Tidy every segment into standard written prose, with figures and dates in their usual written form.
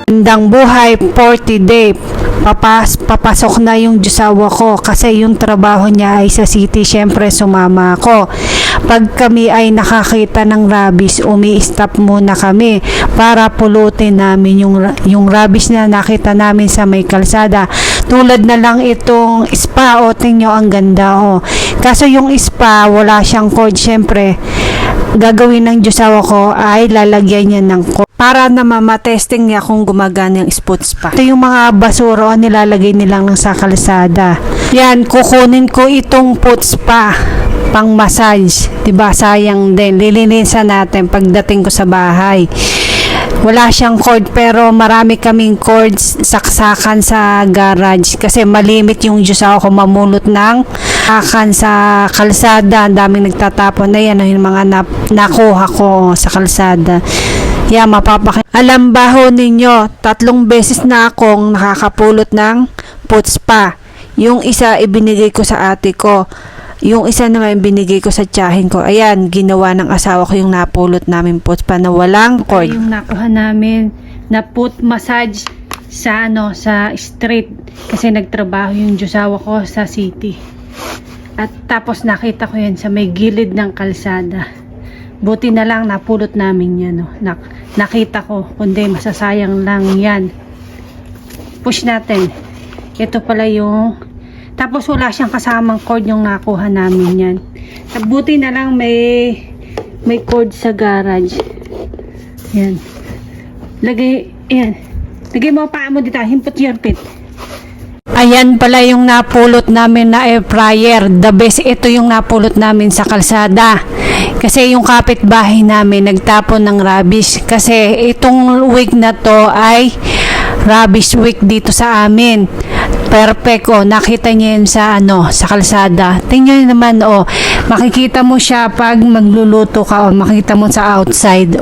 Magandang buhay 40 day. Papasok na yung josawa ko kasi yung trabaho niya ay sa city. Syempre sumama ako. Pag kami ay nakakita ng rabies, umi-stop muna kami para pulutin namin yung rabies na nakita namin sa may kalsada. Tulad na lang itong spa, o tingnan nyo ang ganda o. Kaso yung spa wala siyang cord. Syempre gagawin ng josawa ko ay lalagyan niya ng cord para na mamatesting niya kung gumagana yung sports spa. Ito yung mga basura o nilalagay nilang sa kalsada. Yan, kukunin ko itong foot spa pang massage. Diba? Sayang din. Lilinisan natin pagdating ko sa bahay. Wala siyang cord pero marami kaming cords saksakan sa garage kasi malimit yung josawa ko mamulot ng saksakan sa kalsada. Ang daming nagtatapon na yan yung mga nakuha ko sa kalsada. Yeah, alam ba ho ninyo, 3 beses na akong nakakapulot ng foot spa. Yung isa ibinigay ko sa ate ko. Yung isa naman binigay ko sa tiyahin ko. Ayan, ginawa ng asawa ko yung napulot namin foot spa na walang cord. Yung nakuha namin na foot massage sa sa street kasi nagtrabaho yung josawa ko sa city. At tapos nakita ko yan sa may gilid ng kalsada. Buti na lang napulot namin yan. Nakita ko, kundi masasayang lang yan. Push natin. Ito pala yung... Tapos wala siyang kasamang cord yung nakuha namin yan. Buti na lang may cord sa garage. Yan. Lagay mo paa mo dito. Himpot yan, Pit. Ayan pala yung napulot namin na air fryer. The best, ito yung napulot namin sa kalsada. Kasi yung kapitbahay namin nagtapon ng rubbish. Kasi itong week na to ay rubbish week dito sa amin. Perfect nakita niyo yun sa sa kalsada. Tingnan niyo naman makikita mo siya pag magluluto ka makikita mo sa outside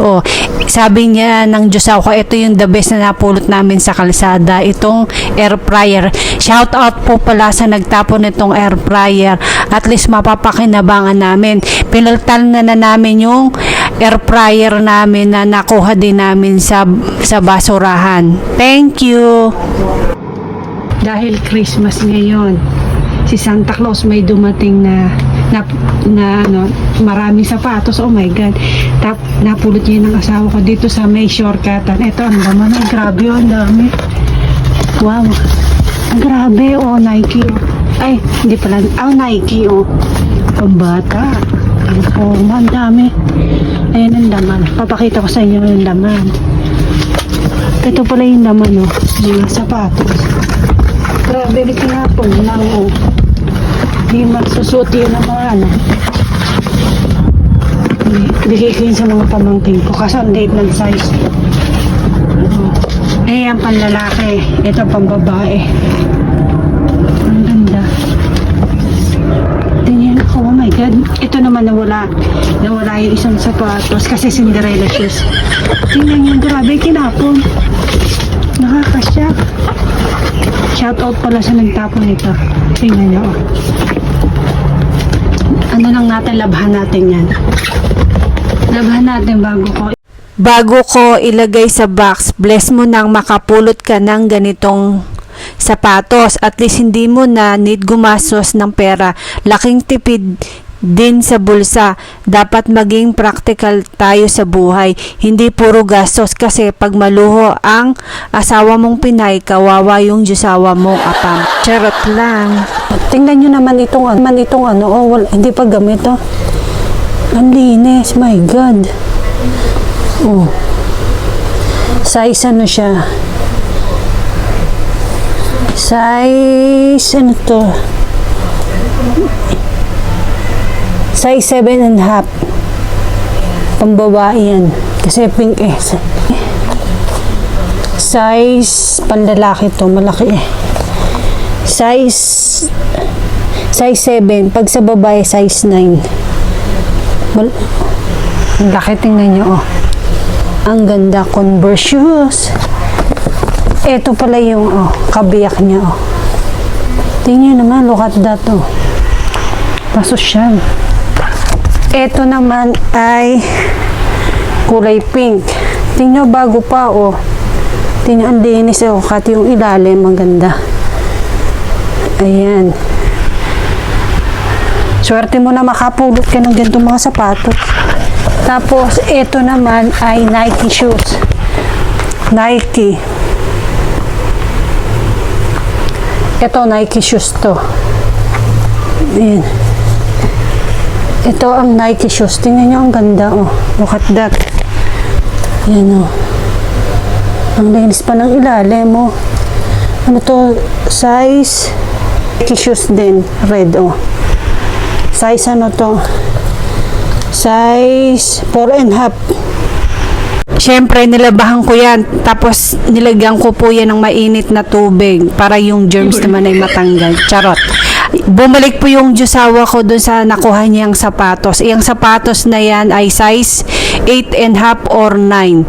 sabi niya ng josawa ko, ito yung the best na napulot namin sa kalsada, itong air fryer. Shout out po pala sa nagtapon nitong air fryer, at least mapapakinabangan namin. Pinalitan na namin yung air fryer namin na nakuha din namin sa basurahan. Thank you. Dahil Christmas ngayon, si Santa Claus may dumating na maraming sapatos. Oh my God. Napulot niya ng asawa ko dito sa may shortcutan. Ito, ang naman. Grabe ang dami. Wow. Ang grabe. Nike. Ay, hindi pala. Nike. Pambata. Ang dami. Ayan ang laman. Papakita ko sa inyo yung laman. Ito pala yung laman. Mga sapatos. Grabe, tinapon lang hindi magsusuot yun ng mga bigay ko yun sa mga pamangkin ko kasi ang date ng size. Yan panlalaki, ito pang babae. Ang ganda. Tingnan ako, oh my God, ito naman nawala yung isang sapatos kasi Cinderella shoes. Tingnan yung grabe, kinapon. Nakakasya. Shout out pala sa nagtapon nito. Tingnan nyo. Ano lang natin, labhan natin yan. Labhan natin bago ko ilagay sa box. Bless mo nang makapulot ka ng ganitong sapatos. At least hindi mo na need gumastos ng pera. Laking tipid din sa bulsa. Dapat maging practical tayo sa buhay, hindi puro gastos, kasi pag maluho ang asawa mong Pinay, kawawa yung josawa mong apam. Charot lang. Tingnan nyo naman itong hindi pa gamit ang linis, my God. Size siya, size size 7.5. Pambabae yan. Kasi pink Size panlalaki to. Malaki Size 7. Pag sa babae, size 9. Laki, tingnan nyo Ang ganda. Converse shoes. Ito pala yung kabiyak niya Tingnan naman. Look at that Pasosyal. Ito naman ay kulay pink. Tingnan bago pa Tingnan, ang linis. Kat yung ilalim, maganda. Ayan. Swerte mo na makapulot ka ng ganitong mga sapatos. Tapos, ito naman ay Nike shoes. Nike. Ito, Nike shoes to. Ayan. Ito ang Nike shoes. Tingnan nyo, ang ganda, oh. Look at that. Ayan, oh. Ang linis pa ng ilalim, oh. Ano to? Size Nike shoes din. Red, oh. Size ano to? Size 4.5. Siyempre, nilabahan ko yan. Tapos, nilagyan ko po yan ng mainit na tubig para yung germs naman ay matanggal. Charot. Bumalik po yung jusawa ko dun sa nakuha niyang sapatos. Iyang sapatos na yan ay size 8.5 or 9.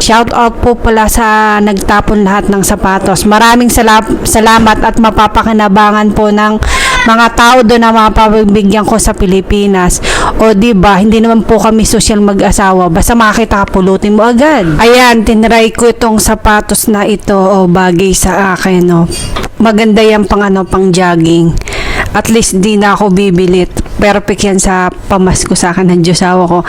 Shout out po pala sa nagtapon lahat ng sapatos. Maraming salamat at mapapakinabangan po ng mga tao doon na mapabigyan ko sa Pilipinas. O diba, hindi naman po kami social mag-asawa. Basta makita ka, pulutin mo agad. Ayan, tinry ko itong sapatos na ito. O, bagay sa akin. O. Maganda yan pang jogging. At least di na ako bibilit. Perfect yan sa pamasko sa akin ng Diyosawa ko.